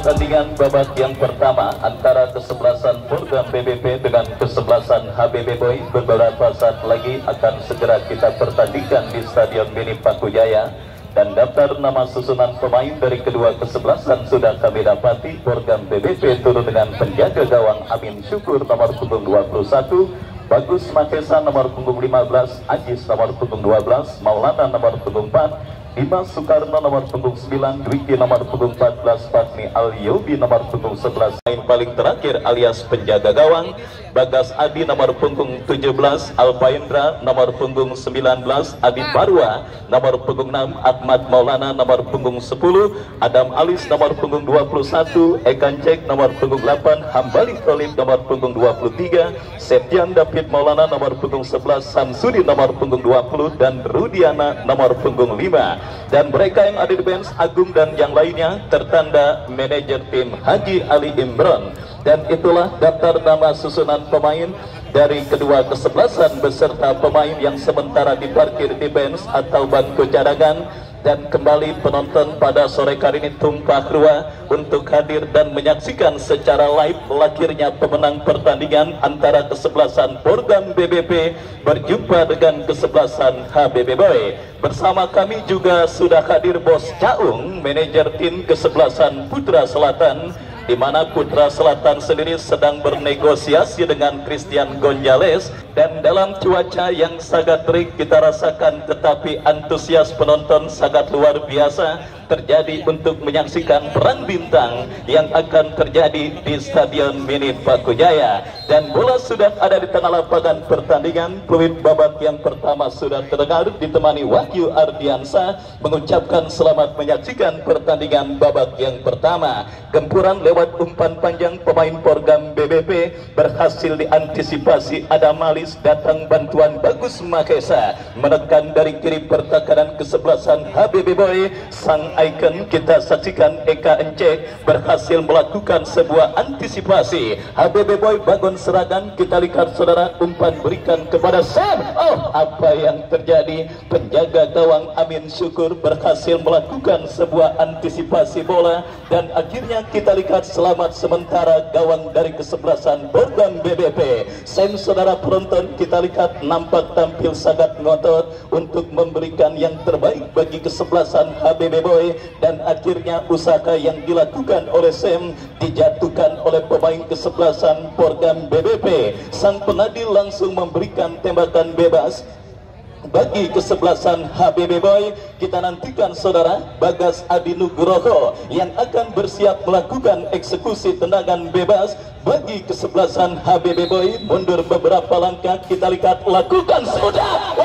Pertandingan babak yang pertama antara kesebelasan Program BBP dengan kesebelasan HBB Boy beberapa saat lagi akan segera kita pertandingkan di Stadion Mini Pakujaya, dan daftar nama susunan pemain dari kedua kesebelasan sudah kami dapati. Program BBP turun dengan penjaga gawang Amin Syukur nomor punggung 21, Bagus Makesa nomor punggung 15, Ajis nomor punggung 12, Maulana nomor punggung 4, Dimas Soekarno nomor punggung 9, Dwiki nomor punggung 14, Fatmi Al-Yobi nomor punggung 11. Main paling terakhir alias penjaga gawang Bagas Adi nomor punggung 17, Alpaindra nomor punggung 19, Adi Barwa nomor punggung 6, Ahmad Maulana nomor punggung 10, Adam Alis nomor punggung 21, Ekan Cek nomor punggung 8, Hambali Khalid nomor punggung 23, Septian David Maulana nomor punggung 11, Samsudi nomor punggung 20, dan Rudiana nomor punggung 5. Dan mereka yang ada di bench Agung dan yang lainnya tertanda manajer tim Haji Ali Imran. Dan itulah daftar nama susunan pemain dari kedua kesebelasan beserta pemain yang sementara diparkir di bench atau bangku cadangan. Dan kembali penonton pada sore kali ini tumpah ruah untuk hadir dan menyaksikan secara live lahirnya pemenang pertandingan antara kesebelasan Program BBP berjumpa dengan kesebelasan HBB Boy. Bersama kami juga sudah hadir Bos Caung, manajer tim kesebelasan Putra Selatan, di mana Putra Selatan sendiri sedang bernegosiasi dengan Christian Gonzales. Dan dalam cuaca yang sangat terik kita rasakan, tetapi antusias penonton sangat luar biasa terjadi untuk menyaksikan perang bintang yang akan terjadi di Stadion Mini Pakujaya. Dan bola sudah ada di tengah lapangan pertandingan. Peluit babak yang pertama sudah terdengar, ditemani Wahyu Ardiansa mengucapkan selamat menyaksikan pertandingan babak yang pertama. Gempuran lewat umpan panjang pemain Program BBP berhasil diantisipasi. Adam Alis, datang bantuan Bagus Makesa menekan dari kiri pertahanan kesebelasan HBB Boy. Sang ikon kita saksikan Eka Encek berhasil melakukan sebuah antisipasi. HBB Boy bangun serangan, kita lihat saudara, umpan berikan kepada Sam. Oh, apa yang terjadi? Penjaga gawang Amin Syukur berhasil melakukan sebuah antisipasi bola, dan akhirnya kita lihat selamat sementara gawang dari kesebelasan Program BBP. Sam, saudara penonton, kita lihat nampak tampil sangat ngotot untuk memberikan yang terbaik bagi kesebelasan HBB Boy. Dan akhirnya usaha yang dilakukan oleh Sam dijatuhkan oleh pemain kesebelasan Program BBP. Sang pengadil langsung memberikan tembakan bebas bagi kesebelasan HBB Boy. Kita nantikan saudara Bagas Adi Nugroho yang akan bersiap melakukan eksekusi tendangan bebas bagi kesebelasan HBB Boy. Mundur beberapa langkah, kita lihat, lakukan sudah.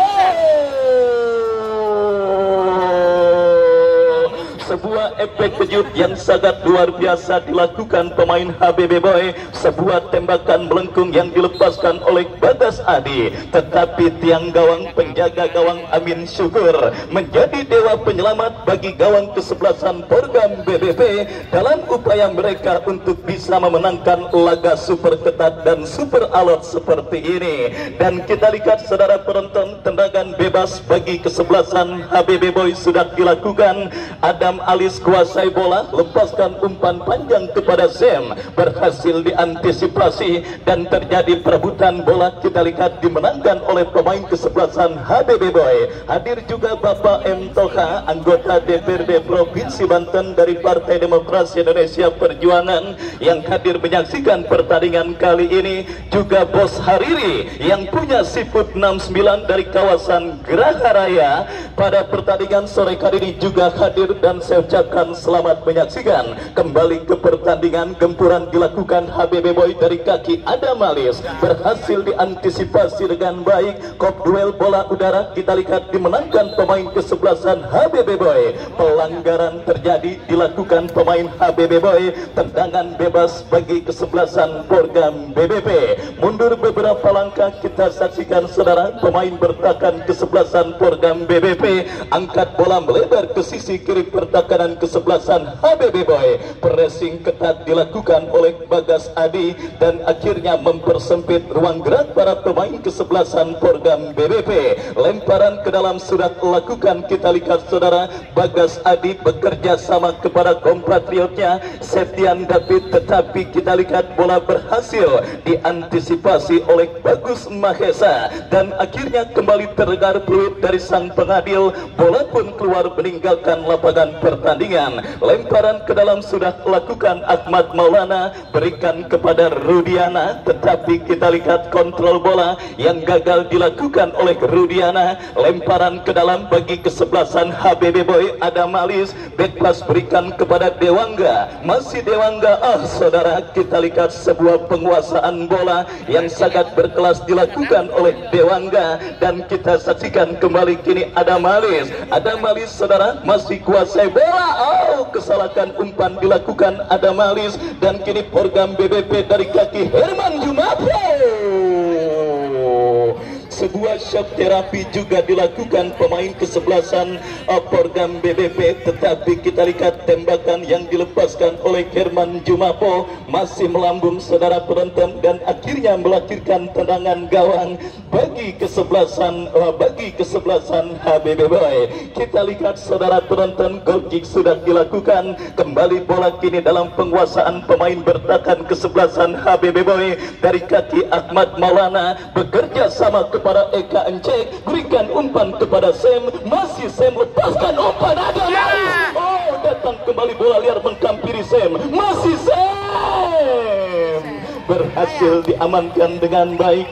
sebuah efek kejut yang sangat luar biasa dilakukan pemain HBB Boy. Sebuah tembakan melengkung yang dilepaskan oleh Bagas Adi, tetapi tiang gawang penjaga gawang Amin Syukur menjadi dewa penyelamat bagi gawang kesebelasan Porgam BBP dalam upaya mereka untuk bisa memenangkan laga super ketat dan super alot seperti ini. Dan kita lihat saudara penonton, tendangan bebas bagi kesebelasan HBB Boy sudah dilakukan. Adam Alis kuasai bola, lepaskan umpan panjang kepada Zem, berhasil diantisipasi dan terjadi perebutan bola. Kita lihat dimenangkan oleh pemain kesebelasan HBB Boy. Hadir juga Bapak M. Toha, anggota DPRD Provinsi Banten dari Partai Demokrasi Indonesia Perjuangan yang hadir menyaksikan pertandingan kali ini. Juga Bos Hariri yang punya siput 69 dari kawasan Geraha Raya pada pertandingan sore kali ini juga hadir, dan saya ucapkan selamat menyaksikan. Kembali ke pertandingan, gempuran dilakukan HBB Boy dari kaki Adam Alis, berhasil diantisipasi dengan baik. Kop duel bola udara kita lihat dimenangkan pemain kesebelasan HBB Boy. Pelanggaran terjadi dilakukan pemain HBB Boy, tendangan bebas bagi kesebelasan Porgam BBP. Mundur beberapa langkah, kita saksikan saudara pemain bertahan kesebelasan Porgam BBP angkat bola melebar ke sisi kiri pertahanan kesebelasan HBB Boy. Pressing ketat dilakukan oleh Bagas Adi dan akhirnya mempersempit ruang gerak para pemain kesebelasan Porgam BBP. Lemparan ke dalam sudah lakukan, kita lihat saudara Bagas Adi bekerja sama kepada kompatriotnya Septian David, tetapi kita lihat bola berhasil diantisipasi oleh Bagus Mahesa dan akhirnya kembali terdengar peluit dari sang pengadil. Bola pun keluar meninggalkan lapangan pertandingan. Lemparan ke dalam sudah lakukan Ahmad Maulana, berikan kepada Rudiana, tetapi kita lihat kontrol bola yang gagal dilakukan oleh Rudiana. Lemparan ke dalam bagi kesebelasan HBB Boy, Adam Alis, back pass berikan kepada Dewangga, masih Dewangga. Saudara, kita lihat sebuah penguasaan bola yang sangat berkelas dilakukan oleh Dewangga dan kita saksikan kembali kini Adam Alis. Adam Alis saudara masih kuasai bola. Kesalahan umpan dilakukan Adam Alis dan kini Porgam BBP dari kaki Herman Jumapo. Sebuah shock terapi juga dilakukan pemain kesebelasan Porgam BBP, tetapi kita lihat tembakan yang dilepaskan oleh Herman Jumapo masih melambung saudara penonton dan akhirnya melahirkan tendangan gawang bagi kesebelasan HBB Boy. Kita lihat saudara penonton, goal kick sudah dilakukan. Kembali bola kini dalam penguasaan pemain bertahan kesebelasan HBB Boy dari kaki Ahmad Maulana, bekerja sama kepada Eka Encek, berikan umpan kepada Sam, masih Sam, lepaskan umpan ada Maris. Datang kembali bola liar menghampiri Sam, masih Sam, berhasil diamankan dengan baik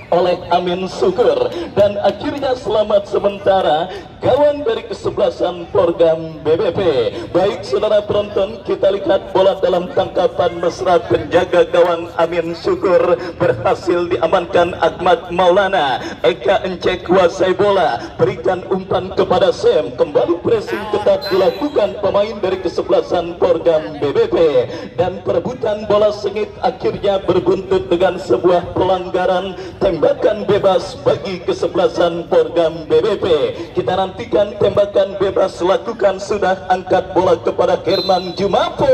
oleh Amin Syukur dan akhirnya selamat sementara gawang dari kesebelasan Porgam BBP. Baik saudara penonton, kita lihat bola dalam tangkapan mesra penjaga gawang Amin Syukur, berhasil diamankan Ahmad Maulana. Eka Encek kuasai bola, berikan umpan kepada Sam, kembali pressing ketat dilakukan pemain dari kesebelasan Porgam BBP dan perebutan bola sengit akhirnya berbuntut dengan sebuah pelanggaran tembakan bebas bagi kesebelasan Porgam BBP. Kita nantikan tembakan bebas lakukan, sudah angkat bola kepada Herman Jumapo.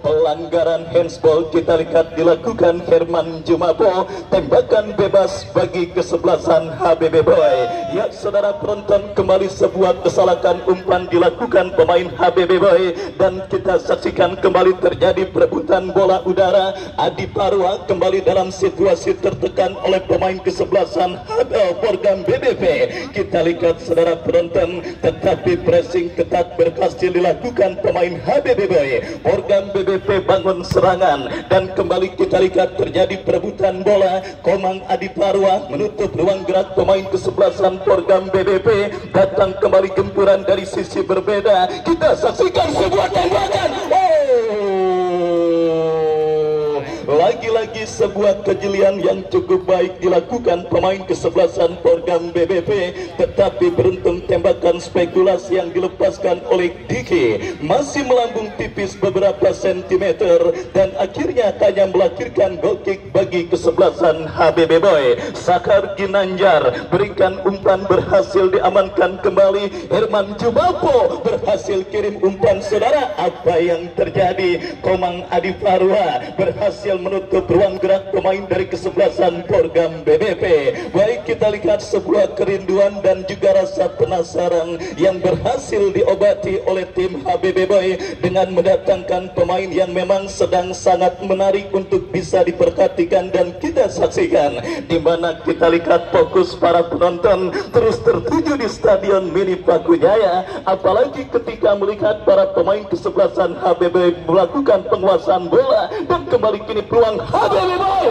Pelanggaran handsball kita lihat dilakukan Herman Jumapo. Tembakan bebas bagi kesebelasan HBB Boy. Ya saudara penonton, kembali sebuah kesalahan umpan dilakukan pemain HBB Boy dan kita saksikan kembali terjadi perebutan bola udara. Adi Parwa kembali dalam situasi tertekan oleh pemain kesebelasan Porgam BBP. Kita lihat saudara penonton, tetapi pressing ketat berhasil dilakukan pemain HBB Boy. Porgam BBP bangun serangan dan kembali kita lihat terjadi perebutan bola. Komang Adi Parwa menutup ruang gerak pemain kesebelasan Porgam BBP. Datang kembali gempuran dari sisi berbeda. Kita saksikan sebuah tembakan. lagi-lagi sebuah kejelian yang cukup baik dilakukan pemain kesebelasan Porgam BBP, tetapi beruntung tembakan spekulasi yang dilepaskan oleh Diki masih melambung tipis beberapa sentimeter dan akhirnya hanya melahirkan goal kick bagi kesebelasan HBB Boy. Sakar Ginanjar berikan umpan berhasil diamankan kembali. Herman Jumapo berhasil kirim umpan. Saudara, apa yang terjadi? Komang Adi Farwa berhasil menutup ruang gerak pemain dari kesebelasan Porgam BBP. Baik, kita lihat sebuah kerinduan dan juga rasa penasaran yang berhasil diobati oleh tim HBB Boy dengan mendatangkan pemain yang memang sedang sangat menarik untuk bisa diperhatikan dan kita saksikan, di mana kita lihat fokus para penonton terus tertuju di Stadion Mini Pakujaya, apalagi ketika melihat para pemain kesebelasan HBB melakukan penguasaan bola dan kembali kini peluang HBB Boy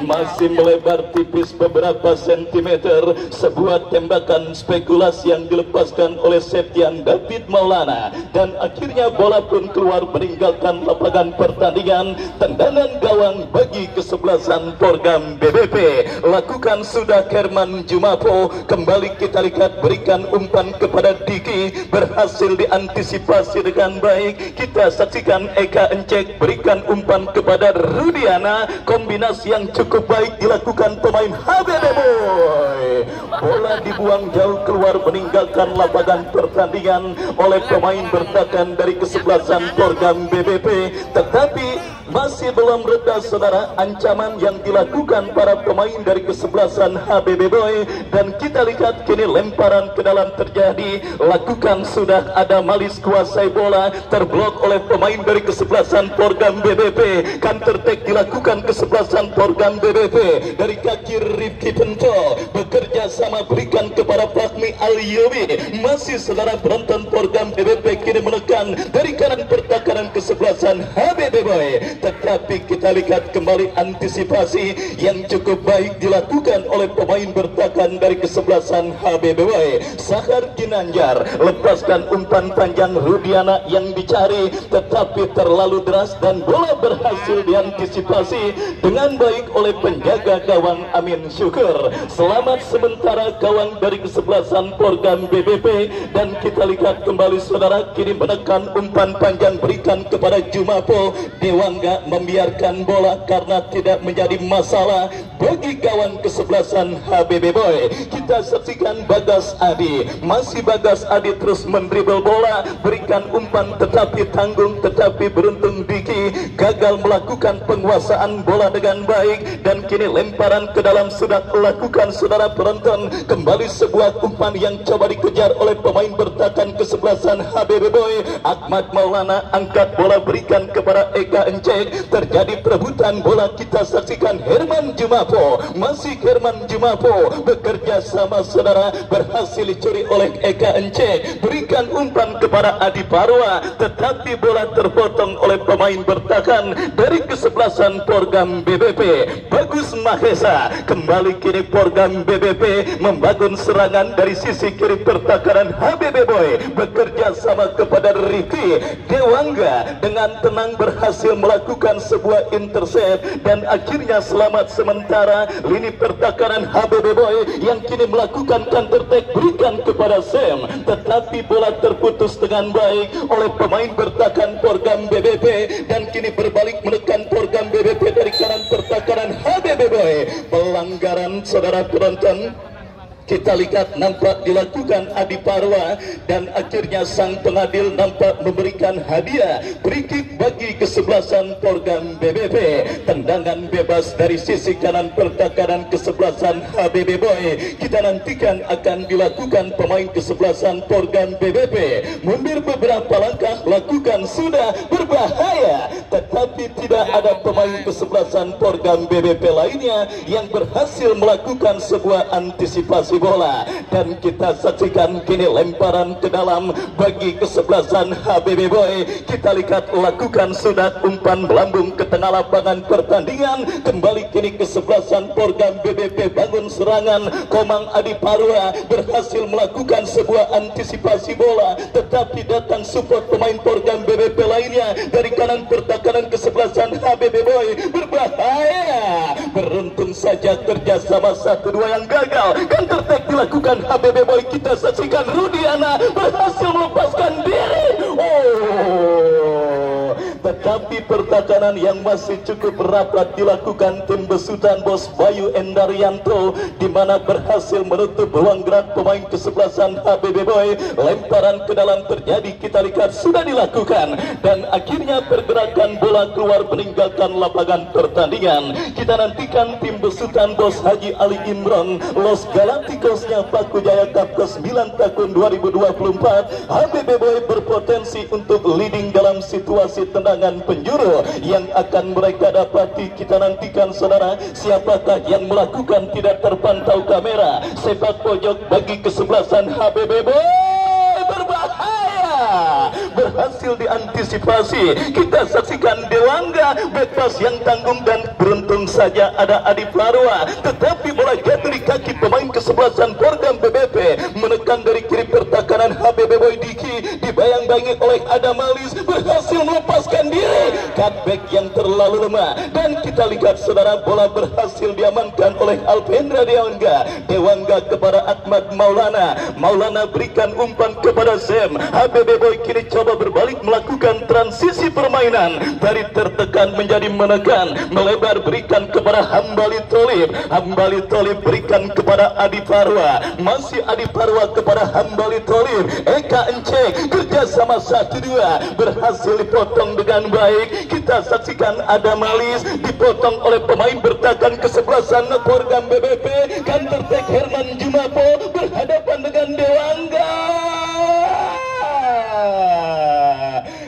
masih melebar tipis beberapa sentimeter. Sebuah tembakan spekulasi yang dilepaskan oleh Septian David Maulana dan akhirnya bola pun keluar meninggalkan lapangan pertandingan. Tendangan gawang bagi kesebelasan Porgam BBP lakukan sudah Herman Jumapo. Kembali kita lihat berikan umpan kepada Diki, berhasil diantisipasi dengan baik. Kita saksikan Eka Encek berikan umpan kepada Rudiana, kombinasi yang cukup baik dilakukan pemain HBB Boy. Bola dibuang jauh keluar meninggalkan lapangan pertandingan oleh pemain bertahan dari kesebelasan Porgam BBP, tetapi masih belum reda saudara ancaman yang dilakukan para pemain dari kesebelasan HBB Boy, dan kita lihat kini lemparan ke dalam terjadi, lakukan sudah ada Malis kuasai bola, terblok oleh pemain dari kesebelasan Porgam BBP. Counter attack dilakukan kesebelasan Porgam BBP dari kaki Rifki Pento, bekerja sama berikan kepada Fahmi Aliyubi. Masih saudara penonton Porgam BBP kini menekan dari kanan pertahanan kesebelasan HBB Boy, tetapi kita lihat kembali antisipasi yang cukup baik dilakukan oleh pemain bertahan dari kesebelasan HBB Boy. Sakar Ginanjar lepaskan umpan panjang Rudiana yang dicari, tetapi terlalu deras dan bola berhasil diantisipasi dengan baik oleh penjaga gawang Amin Syukur. Selamat sementara gawang dari kesebelasan Porgam BBP, dan kita lihat kembali saudara kini menekan umpan panjang berikan kepada Jumapo. Dewangga membiarkan bola karena tidak menjadi masalah bagi gawang kesebelasan HBB Boy. Kita saksikan Bagas Adi, masih Bagas Adi terus mendribel bola, berikan umpan tetapi tanggung, tetapi beruntung Diki gagal melakukan penguasaan bola dengan baik, dan kini lemparan ke dalam sudah lakukan saudara penonton. Kembali sebuah umpan yang coba dikejar oleh pemain bertahan kesebelasan HBB Boy. Ahmad Maulana angkat bola berikan kepada Eka Encek, terjadi perebutan bola. Kita saksikan Herman Jumapo, masih Herman Jumapo bekerja sama saudara, berhasil dicuri oleh Eka Encek, berikan umpan kepada Adi Parwa, tetapi bola terpotong oleh pemain bertahan dari kesebelasan Porgam BBP. Bagus Mahesa, kembali kini Porgam BBP membangun serangan dari sisi kiri pertahanan HBB Boy, bekerja sama kepada Riki Dewangga dengan tenang berhasil melakukan sebuah intercept, dan akhirnya selamat sementara lini pertahanan HBB Boy yang kini melakukan counter attack berikan kepada Sam, tetapi bola terputus dengan baik oleh pemain bertahan Porgam BBP, dan kini berbalik menekan Porgam BBP dari kanan pertahanan HBB Boy. Pelanggaran saudara penonton kita lihat nampak dilakukan Adi Parwa, dan akhirnya sang pengadil nampak memberikan hadiah free kick bagi kesebelasan Porgam BBP. Tendangan bebas dari sisi kanan pertahanan kesebelasan HBB Boy kita nantikan akan dilakukan pemain kesebelasan Porgam BBP. Mundur beberapa langkah lakukan sudah berbahaya, tetapi tidak ada pemain kesebelasan Porgam BBP lainnya yang berhasil melakukan sebuah antisipasi bola, dan kita saksikan kini lemparan ke dalam bagi kesebelasan HBB Boy. Kita lihat lakukan sudah umpan melambung ke tengah lapangan pertandingan. Kembali kini kesebelasan Porgam BBP bangun serangan. Komang Adi Parwa berhasil melakukan sebuah antisipasi bola, tetapi datang support pemain Porgam BBP lainnya dari kanan pertahanan kesebelasan HBB Boy. Berbahaya, beruntung saja kerjasama 1-2 yang gagal. Counter attack dilakukan HBB Boy. Kita saksikan Rudiana berhasil melepaskan diri. Tetapi pertahanan yang masih cukup rapat dilakukan tim besutan Bos Bayu Endaryanto, di mana berhasil menutup ruang gerak pemain kesebelasan HBB Boy. Lemparan ke dalam terjadi, kita lihat sudah dilakukan, dan akhirnya pergerakan bola keluar meninggalkan lapangan pertandingan. Kita nantikan tim besutan Bos Haji Ali Imron, Los Galacticosnya Paku Jaya Cup ke-9 tahun 2024. HBB Boy berpotensi untuk leading dalam situasi tendangan penjuru yang akan mereka dapati. Kita nantikan saudara, siapakah yang melakukan tidak terpantau kamera. Sepak pojok bagi kesebelasan HBB Boy, berbahaya, berhasil diantisipasi. Kita saksikan Dewangga bebas yang tanggung, dan beruntung saja ada Adi Parwa, tetapi bola jatuh di kaki pemain kesebelasan Porgam BBP. Menekan dari kiri pertahanan HBB Boy, Diki dibayang-bayangi oleh Adam Alis, berhasil melepaskan diri. Cutback yang terlalu lemah, dan kita lihat saudara, bola berhasil diamankan oleh Alvendra Dewangga kepada Ahmad Maulana. Maulana berikan umpan kepada Zem. HBB Boy kini coba berbalik melakukan transisi permainan dari tertekan menjadi menekan, melebar berikan kepada Hambali Tolib. Hambali Tolib berikan kepada Adi Parwa, masih Adi Parwa kepada Hambali Tolib. Eka Encek kerjasama 1-2 berhasil dipotong dengan baik. Kita saksikan ada Malis dipotong oleh pemain bertahan kesebelasan Porgam BBP. Counter attack Herman Jumapo berhadapan dengan Dewangga.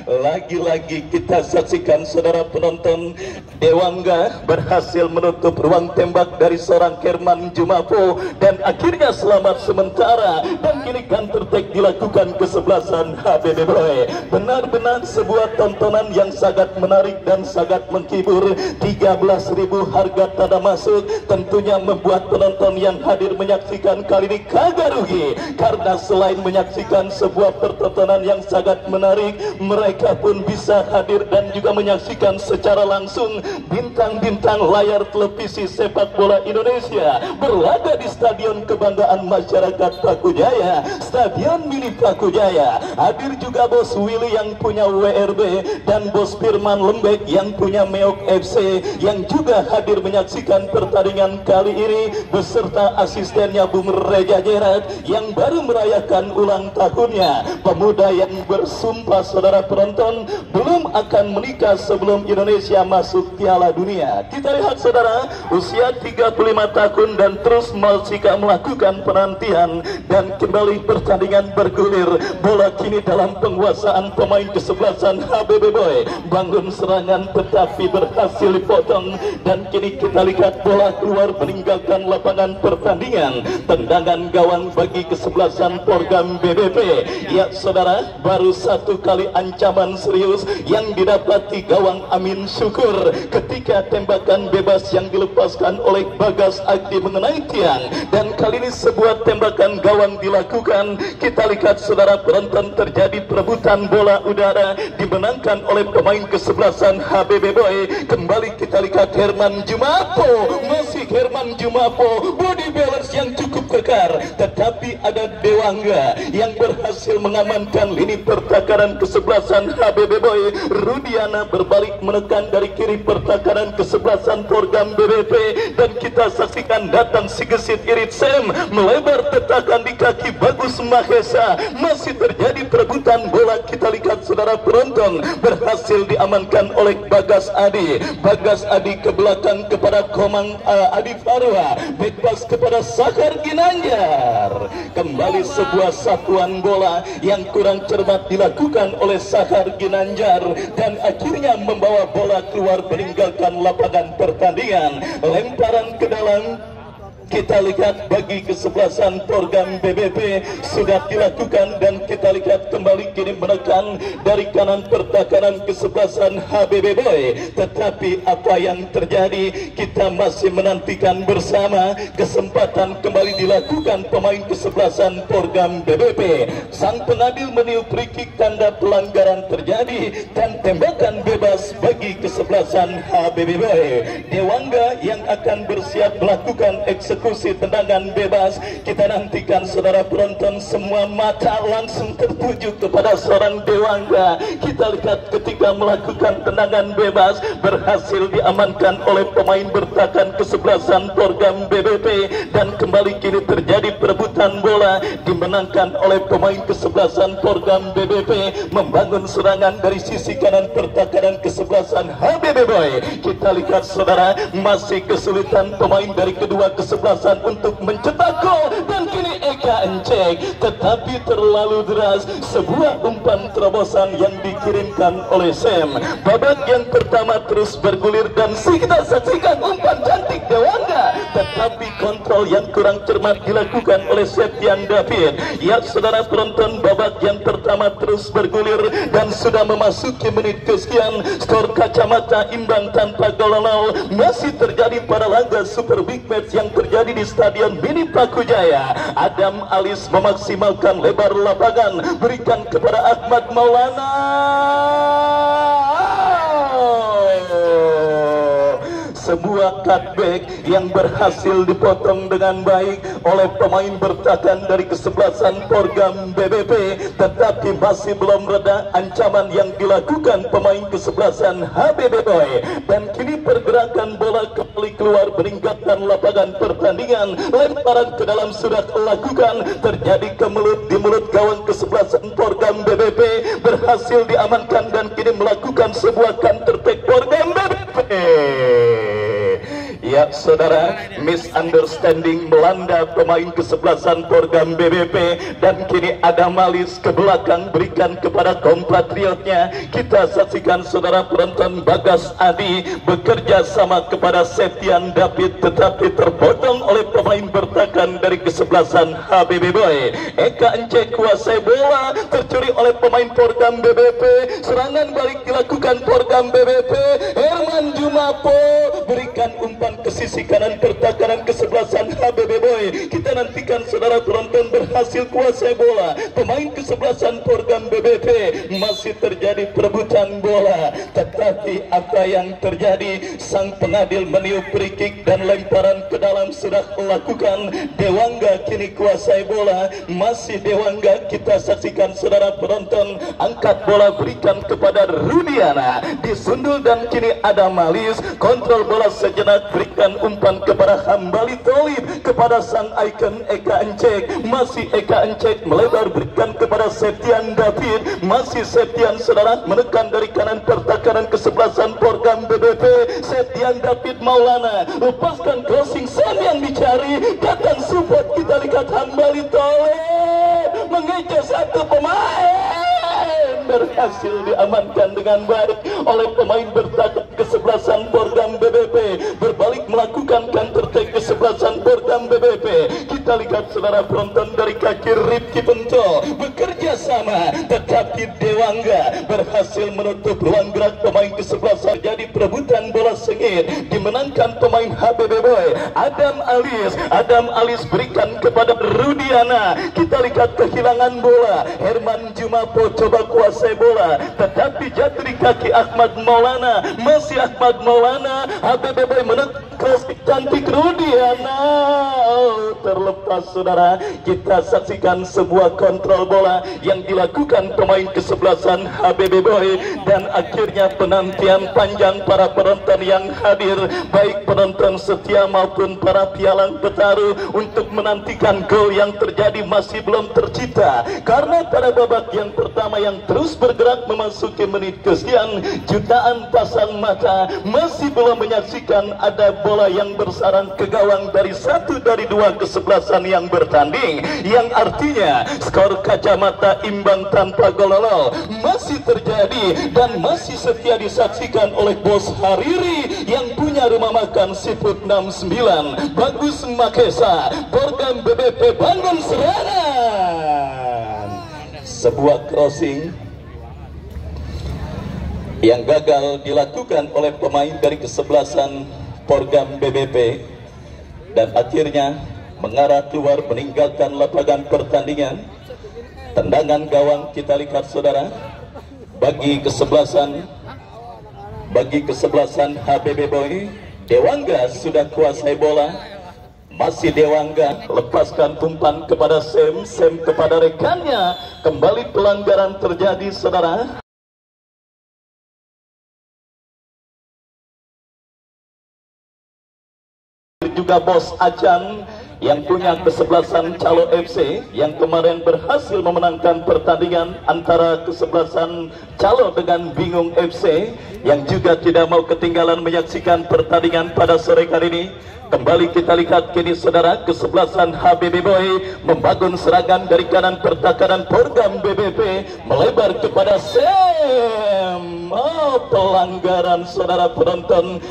Lagi-lagi kita saksikan saudara penonton, Dewangga berhasil menutup ruang tembak dari seorang Herman Jumapo, dan akhirnya selamat sementara. Dan kini counter attack dilakukan kesebelasan HBB Boy. Benar-benar sebuah tontonan yang sangat menarik dan sangat menghibur. 13.000 harga tanda masuk, tentunya membuat penonton yang hadir menyaksikan kali ini kagak rugi, karena selain menyaksikan sebuah pertontonan yang sangat menarik, mereka pun bisa hadir dan juga menyaksikan secara langsung bintang-bintang layar televisi sepak bola Indonesia berlaga di Stadion Kebanggaan Masyarakat Paku Jaya, Stadion Mini Paku Jaya. Hadir juga Bos Willy yang punya WRB, dan Bos Firman Lembek yang punya Meok FC, yang juga hadir menyaksikan pertandingan kali ini beserta asistennya Bung Reja Jerat yang baru merayakan ulang tahunnya. Pemuda yang bersumpah saudara penonton belum akan menikah sebelum Indonesia masuk Piala Dunia. Kita lihat saudara, usia 35 tahun dan terus masih melakukan penantian, dan kembali pertandingan bergulir. Bola kini dalam penguasaan pemain kesebelasan HBB Boy. Bangun serangan tetapi berhasil dipotong, dan kini kita lihat bola keluar meninggalkan lapangan pertandingan. Tendangan gawang bagi kesebelasan Porgam BBP. Ya saudara, baru satu kali ancaman serius yang didapati gawang Amin Syukur ketika tembakan bebas yang dilepaskan oleh Bagas Agdi mengenai tiang, dan kali ini sebuah tembakan gawang dilakukan. Kita lihat saudara penonton, terjadi perebutan bola udara dimenangkan oleh pemain kesebelasan HBB Boy. Kembali kita lihat Herman Jumapo, masih Herman Jumapo, body balance yang cukup kekar, tetapi ada Dewangga yang berhasil mengamankan lini pertahanan kesebelasan HBB Boy. Rudiana berbalik menekan dari kiri pertahanan kesebelasan Porgam BBP, dan kita saksikan datang si gesit Irit Sem melebar tetakan di kaki Bagus Mahesa. Masih terjadi perebutan bola. Kita lihat saudara penonton, berhasil diamankan oleh Bagas Adi. Bagas Adi ke belakang kepada Komang Adi Parwa, bebas kepada Sakar Ginanjar. Kembali sebuah satuan bola yang kurang cermat dilakukan oleh Sakar Ginanjar, dan akhirnya membawa bola keluar meninggalkan lapangan pertandingan. Lemparan ke dalam kita lihat bagi kesebelasan program BBP sudah dilakukan dan kita lihat kembali kini menekan dari kanan pertahanan kesebelasan HBB Boy. Tetapi apa yang terjadi, kita masih menantikan bersama kesempatan kembali dilakukan pemain kesebelasan program BBP. Sang pengadil meniup free kick, tanda pelanggaran terjadi dan tembakan bebas bagi kesebelasan HBB Boy. Dewangga yang akan bersiap melakukan eksekusi tendangan bebas. Kita nantikan saudara penonton, semua mata langsung tertuju kepada seorang Dewangga. Kita lihat ketika melakukan tendangan bebas berhasil diamankan oleh pemain bertahan kesebelasan program BBP dan kembali kini terjadi perebutan bola dimenangkan oleh pemain kesebelasan program BBP membangun serangan dari sisi kanan pertahanan kesebelasan HBB Boy. Kita lihat saudara, masih kesulitan pemain dari kedua kesebelasan untuk mencetak gol dan kini Eka Encek, tetapi terlalu deras sebuah umpan terobosan yang dikirimkan oleh Sam. Babak yang pertama terus bergulir dan kita saksikan umpan cantik Dewangga, tetapi kontrol yang kurang cermat dilakukan oleh Septian David. Ya saudara penonton, babak yang pertama terus bergulir dan sudah memasuki menit kesekian, skor kacamata imbang tanpa gol. Masih terjadi pada laga Super Big Match yang terjadi di Stadion Mini Pakujaya. Adam Alis memaksimalkan lebar lapangan, berikan kepada Ahmad Maulana. Sebuah cutback yang berhasil dipotong dengan baik oleh pemain bertahan dari kesebelasan program BBP, tetapi masih belum reda ancaman yang dilakukan pemain kesebelasan HBB Boy. Dan kini pergerakan bola kembali keluar meninggalkan lapangan pertandingan. Lemparan ke dalam sudah dilakukan, terjadi kemelut di mulut gawang kesebelasan program BBP, berhasil diamankan dan kini melakukan sebuah counter attack program BBP. Ya saudara, misunderstanding melanda pemain kesebelasan program BBP dan kini ada Malis ke belakang berikan kepada kompatriotnya. Kita saksikan saudara penonton, Bagas Adi bekerja sama kepada Septian David tetapi terpotong oleh pemain bertahan dari kesebelasan HBB Boy. Eka Encek kuasai bola, tercuri oleh pemain program BBP. Serangan balik dilakukan program BBP. Herman Jumapo berikan umpan ke sisi kanan pertahanan kesebelasan HBB Boy. Kita nantikan saudara penonton, berhasil kuasai bola pemain kesebelasan program BBP. Masih terjadi perebutan bola, tetapi apa yang terjadi, sang pengadil meniup free kick dan lemparan ke dalam sudah dilakukan. Dewangga kini kuasai bola, masih Dewangga. Kita saksikan saudara penonton, angkat bola berikan kepada Rudiana, disundul dan kini ada Malis, kontrol bola sejenak, berikan umpan kepada Hambali Tolib, kepada sang ikon Eka Encek. Masih Eka Encek melebar berikan kepada Septian David. Masih Septian saudara menekan dari kanan pertahanan kesebelasan program BBP. Septian David Maulana lepaskan crossing, Sam yang dicari, datang support. Kita lihat Hambali Tolib mengejar satu pemain, berhasil diamankan dengan baik oleh pemain bertahan kesebelasan program BBP, berbalik melakukan counter attack kesebelasan program BBP. Kita lihat saudara penonton, dari kaki Rifki Bento bekerja sama, tetapi Dewangga berhasil menutup ruang gerak pemain kesebelasan. Jadi perebutan bola sengit dimenangkan pemain HBB Boy. Adam Alis berikan kepada Rudiana. Kita lihat kehilangan bola, Herman Jumapo coba kuasai bola, tetapi jatuh di kaki Ahmad Maulana. Masih Ahmad Maulana, HBB Boy menekan cantik Rudiana. Terlepas saudara, kita saksikan sebuah kontrol bola yang dilakukan pemain kesebelasan HBB Boy dan akhirnya penantian panjang para penonton yang hadir, baik penonton setia maupun para pialang petaruh, untuk menantikan gol yang terjadi masih belum tercipta. Karena pada babak yang pertama yang terus bergerak memasuki menit kesekian, jutaan pasang mata masih belum menyaksikan ada bola yang bersarang ke gawang dari satu dari dua kesebelasan kesebelasan yang bertanding, yang artinya skor kacamata imbang tanpa gol masih terjadi dan masih setia disaksikan oleh Bos Hariri yang punya rumah makan Seafood 69 Bagus Makesa, program BBP bangun serangan. Sebuah crossing yang gagal dilakukan oleh pemain dari kesebelasan program BBP dan akhirnya mengarah keluar meninggalkan lapangan pertandingan. Tendangan gawang kita lihat saudara bagi kesebelasan HBB Boy. Dewangga sudah kuasai bola, masih Dewangga lepaskan umpan kepada Sam kepada rekannya. Kembali pelanggaran terjadi saudara. Juga Bos Acan yang punya kesebelasan Calo FC yang kemarin berhasil memenangkan pertandingan antara kesebelasan Calo dengan Bingung FC yang juga tidak mau ketinggalan menyaksikan pertandingan pada sore hari ini. Kembali kita lihat kini saudara, kesebelasan HBB Boy membangun serangan dari kanan pertahanan program BBP melebar kepada Sam. Pelanggaran saudara penonton.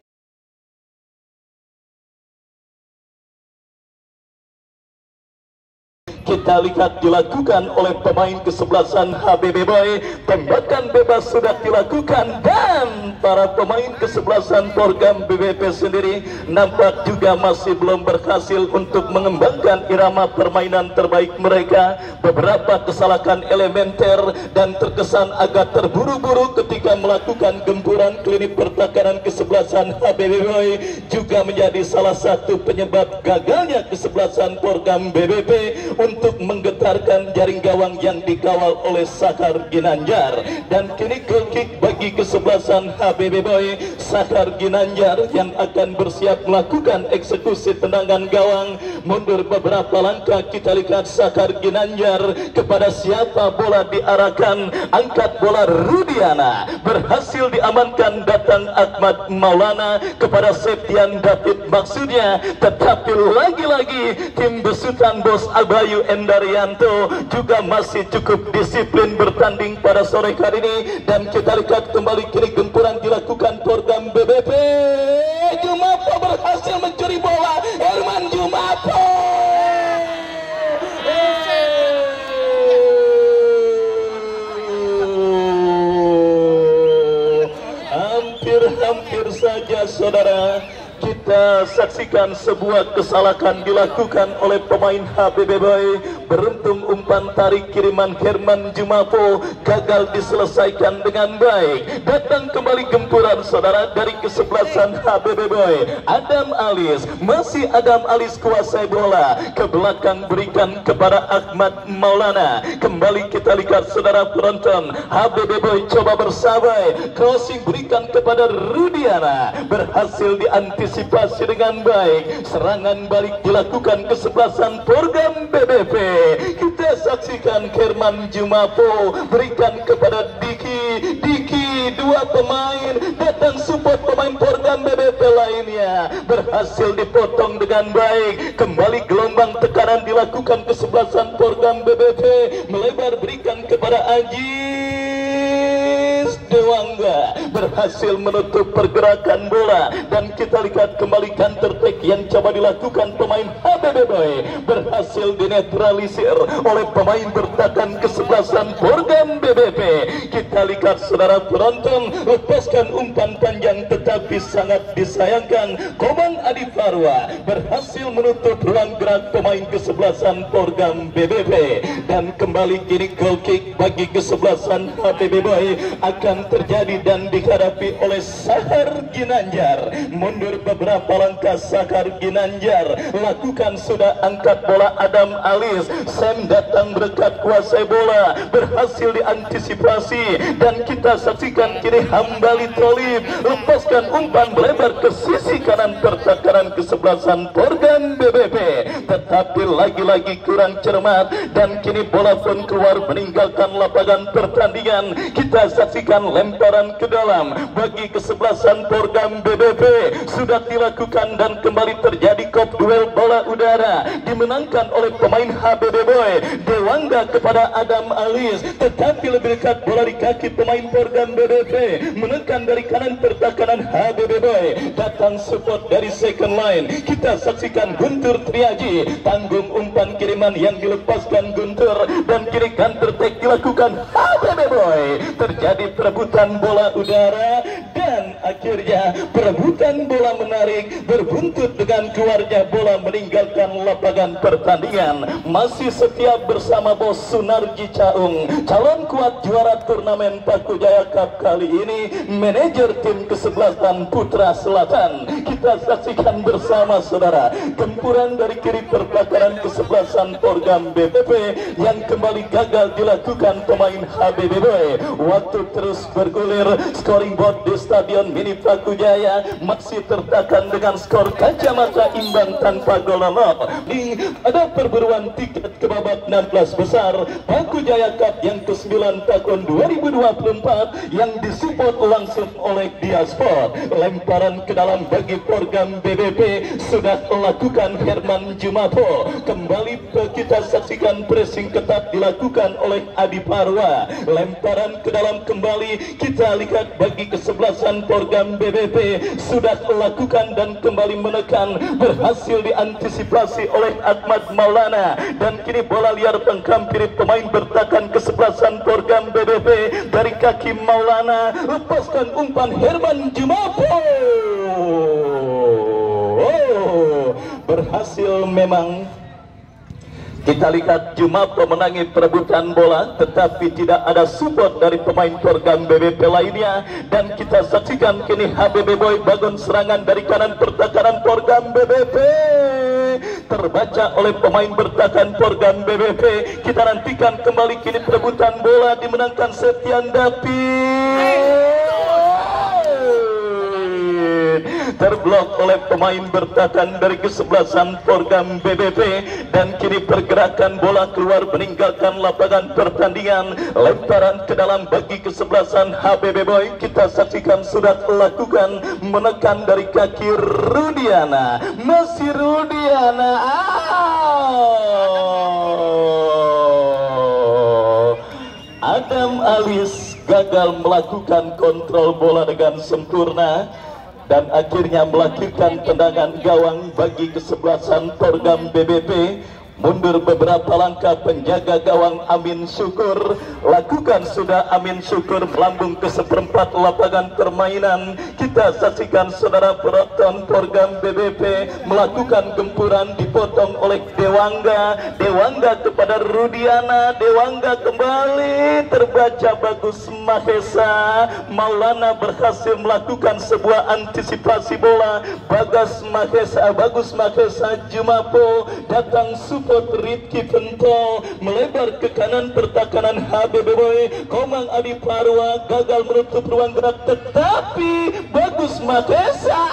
Kita lihat dilakukan oleh pemain kesebelasan HBB Boy. Tembakan bebas sudah dilakukan dan para pemain kesebelasan program BBP sendiri nampak juga masih belum berhasil untuk mengembangkan irama permainan terbaik mereka. Beberapa kesalahan elementer dan terkesan agak terburu-buru ketika melakukan gempuran klinik pertahanan kesebelasan HBB Boy juga menjadi salah satu penyebab gagalnya kesebelasan program BBP untuk menggetarkan jaring gawang yang dikawal oleh Sakar Ginanjar. Dan kini goal kick bagi kesebelasan HBB Boy. Sakar Ginanjar yang akan bersiap melakukan eksekusi tendangan gawang. Mundur beberapa langkah, kita lihat Sakar Ginanjar kepada siapa bola diarahkan. Angkat bola Rudiana, berhasil diamankan, datang Ahmad Maulana kepada Septian David maksudnya. Tetapi lagi-lagi tim besutan Bos Abayu Endarianto juga masih cukup disiplin bertanding pada sore hari ini. Dan kita lihat kembali kini gempuran dilakukan program BBP. Jumapo berhasil mencuri bola, Herman Jumapo. Hampir saja saudara kita saksikan sebuah kesalahan dilakukan oleh pemain HBB Boy. Beruntung umpan tarik kiriman Herman Jumapo gagal diselesaikan dengan baik. Datang kembali gempuran saudara dari kesebelasan HBB Boy. Adam Alis, masih Adam Alis kuasai bola, ke belakang berikan kepada Ahmad Maulana. Kembali kita lihat saudara penonton, HBB Boy coba bersabai, crossing berikan kepada Rudiana, berhasil diantisipasi dengan baik. Serangan balik dilakukan kesebelasan program BBP. Kita saksikan Herman Jumapo berikan kepada Diki, dua pemain datang support pemain program BBP lainnya, berhasil dipotong dengan baik. Kembali gelombang tekanan dilakukan kesebelasan program BBP, melebar berikan kepada Ajis Dewangga, berhasil menutup pergerakan bola. Dan kita lihat kembali counter attack yang coba dilakukan pemain HBB Boy, berhasil dinetralisir oleh pemain bertahan kesebelasan program BBP. Kita lihat saudara penonton, lepaskan umpan panjang tetapi sangat disayangkan Komang Adi Farwa berhasil menutup ruang gerak pemain kesebelasan program BBP. Dan kembali kini goal kick bagi kesebelasan HBB Boy akan terjadi dan dihadapi oleh Sakar Ginanjar. Mundur beberapa langkah Sakar Ginanjar, lakukan sudah angkat bola Adam Alis. Sam datang berdekat kuasai bola, berhasil diantisipasi dan kita saksikan kini Hambali Tolib lepaskan umpan melebar ke sisi kanan pertahanan kesebelasan program BBP, tetapi lagi-lagi kurang cermat dan kini bola pun keluar meninggalkan lapangan pertandingan. Kita saksikan lemparan ke dalam bagi kesebelasan program BBP sudah dilakukan dan kembali terjadi kop duel bola udara dimenangkan oleh pemain HBB Boy Dewangga kepada Adam Alis, tetapi lebih dekat bola di kaki pemain program BBP menekan dari kanan pertahanan HBB Boy. Datang support dari second line, kita saksikan Guntur Triaji tanggung umpan kiriman yang dilepaskan Guntur dan kiri counter attack dilakukan HBB Boy. Terjadi perebutan bola udara dan akhirnya perebutan bola menarik berbuntut dengan keluarnya bola meninggalkan lapangan pertandingan. Masih setia bersama Bos Sunarji Caung, calon kuat juara turnamen Paku Jaya Cup kali ini, manajer tim kesebelasan Putra Selatan. Kita saksikan bersama saudara gempuran dari kiri pertahanan kesebelasan program BBP yang kembali gagal dilakukan pemain HBB Boy. Waktu terus bergulir, scoring board di Stadion Mini Paku Jaya masih tertekan dengan skor kacamata imbang tanpa gol. Ada perburuan tiket ke babak 16 besar Paku Jaya Cup yang ke-9 tahun 2024 yang disupport langsung oleh Diasport. Lemparan ke dalam bagi program BBP sudah lakukan Herman Jumapo. Kembali kita saksikan pressing ketat dilakukan oleh Adi Parwa. Lemparan ke dalam kembali kita lihat bagi kesebelasan program BBP sudah lakukan dan kembali menekan, berhasil diantisipasi oleh Ahmad Maulana dan kini bola liar menghampiri pemain bertahan kesebelasan program BBP dari kaki Maulana, lepaskan umpan Herman Jumapo. Berhasil memang. Kita lihat Jumapo menangi perebutan bola, tetapi tidak ada support dari pemain program BBP lainnya. Dan kita saksikan kini HBB Boy bangun serangan dari kanan pertahanan program BBP. Terbaca oleh pemain bertahan program BBP. Kita nantikan kembali kini perebutan bola dimenangkan Septian David. Terblok oleh pemain bertahan dari kesebelasan program BBP dan kini pergerakan bola keluar meninggalkan lapangan pertandingan. Lemparan ke dalam bagi kesebelasan HBB Boy kita saksikan sudah lakukan, menekan dari kaki Rudiana, masih Rudiana. Adam Alis gagal melakukan kontrol bola dengan sempurna dan akhirnya melahirkan tendangan gawang bagi kesebelasan program BBP. Mundur beberapa langkah penjaga gawang Amin Syukur, lakukan sudah Amin Syukur melambung ke seperempat lapangan permainan. Kita saksikan saudara penonton program BBP melakukan gempuran, dipotong oleh Dewangga. Dewangga kepada Rudiana, Dewangga kembali, terbaca Bagus Mahesa. Maulana berhasil melakukan sebuah antisipasi bola. Bagus Mahesa Jumapo datang support Ritki Pentol, melebar ke kanan pertahanan HBB Boy. Komang Adi Parwa gagal menutup ruang gerak, tetapi Bagus Mahesa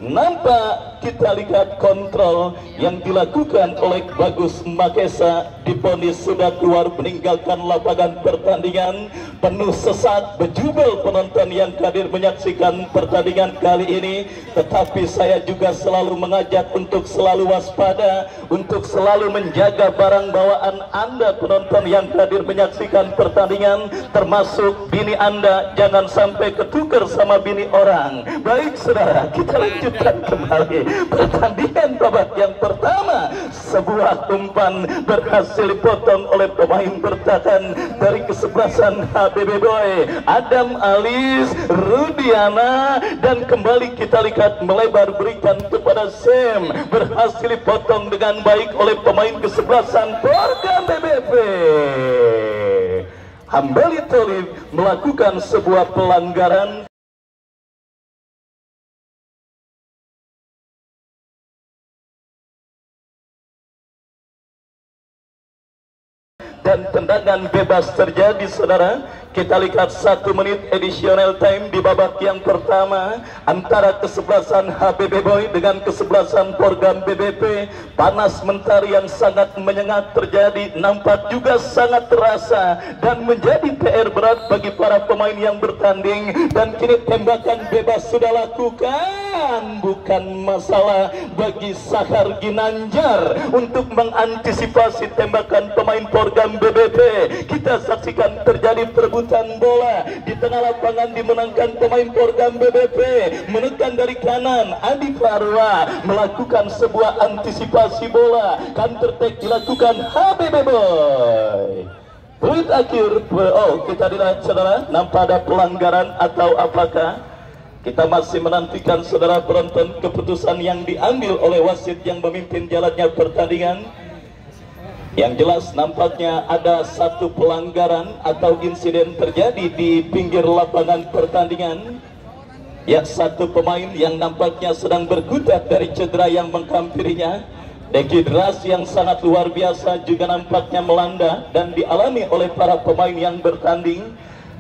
nampak. Kita lihat kontrol yang dilakukan oleh Bagus Mahesa, divonis sudah keluar meninggalkan lapangan pertandingan. Penuh sesak bejubel penonton yang hadir menyaksikan pertandingan kali ini, tetapi saya juga selalu mengajak untuk selalu waspada, untuk selalu menjaga barang bawaan Anda penonton yang hadir menyaksikan pertandingan, termasuk bini Anda, jangan sampai ketukar sama bini orang. Baik saudara, kita lanjutkan kembali pertandingan babak yang pertama. Sebuah umpan berhasil dipotong oleh pemain bertahan dari kesebelasan HBB Boy, Adam Alis, Rudiana, dan kembali kita lihat melebar berikan kepada Sam, berhasil dipotong dengan baik oleh pemain kesebelasan program BBP. Hambali Tolib melakukan sebuah pelanggaran dan tendangan bebas terjadi saudara. Kita lihat 1 menit additional time di babak yang pertama antara kesebelasan HBB Boy dengan kesebelasan Porgam BBP. Panas mentari yang sangat menyengat terjadi, nampak juga sangat terasa dan menjadi PR berat bagi para pemain yang bertanding. Dan kini tembakan bebas sudah lakukan, bukan masalah bagi Sahar Ginanjar untuk mengantisipasi tembakan pemain Porgam BBP. Kita saksikan terjadi perebutan bola di tengah lapangan, dimenangkan pemain Porgam BBP, menekan dari kanan. Adi Farwa melakukan sebuah antisipasi bola, counter attack dilakukan HBB Boy. Poin akhir, kita lihat saudara, nampak ada pelanggaran atau apakah? Kita masih menantikan saudara penonton keputusan yang diambil oleh wasit yang memimpin jalannya pertandingan. Yang jelas nampaknya ada satu pelanggaran atau insiden terjadi di pinggir lapangan pertandingan. Ya, satu pemain yang nampaknya sedang berkutat dari cedera yang menghampirinya. Dehidrasi yang sangat luar biasa juga nampaknya melanda dan dialami oleh para pemain yang bertanding.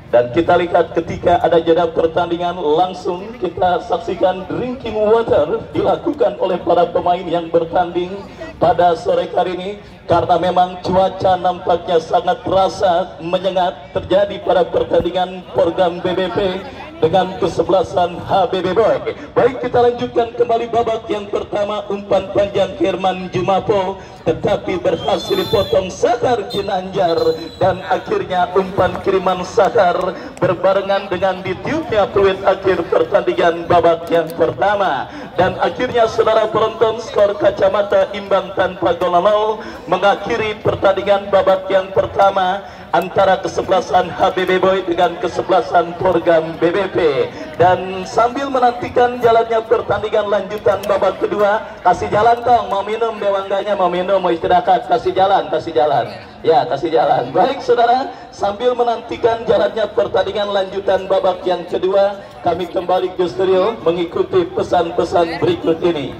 Dan kita lihat ketika ada jeda pertandingan, langsung kita saksikan drinking water dilakukan oleh para pemain yang bertanding pada sore hari ini. Karena memang cuaca nampaknya sangat terasa menyengat terjadi pada pertandingan Porgam BBP dengan kesebelasan HBB Boy. Baik, kita lanjutkan kembali babak yang pertama. Umpan panjang Herman Jumapo tetapi berhasil dipotong Sahar Ginanjar, dan akhirnya umpan kiriman Sahar berbarengan dengan ditiupnya peluit akhir pertandingan babak yang pertama. Dan akhirnya saudara penonton, skor kacamata imbang tanpa gol mengakhiri pertandingan babak yang pertama antara kesebelasan HBB Boy dengan kesebelasan Porgam BBP. Dan sambil menantikan jalannya pertandingan lanjutan babak kedua, kasih jalan tong, mau minum dewangganya, mau minum, mau istirahat, kasih jalan ya, kasih jalan. Baik saudara, sambil menantikan jalannya pertandingan lanjutan babak yang kedua, kami kembali ke studio mengikuti pesan-pesan berikut ini.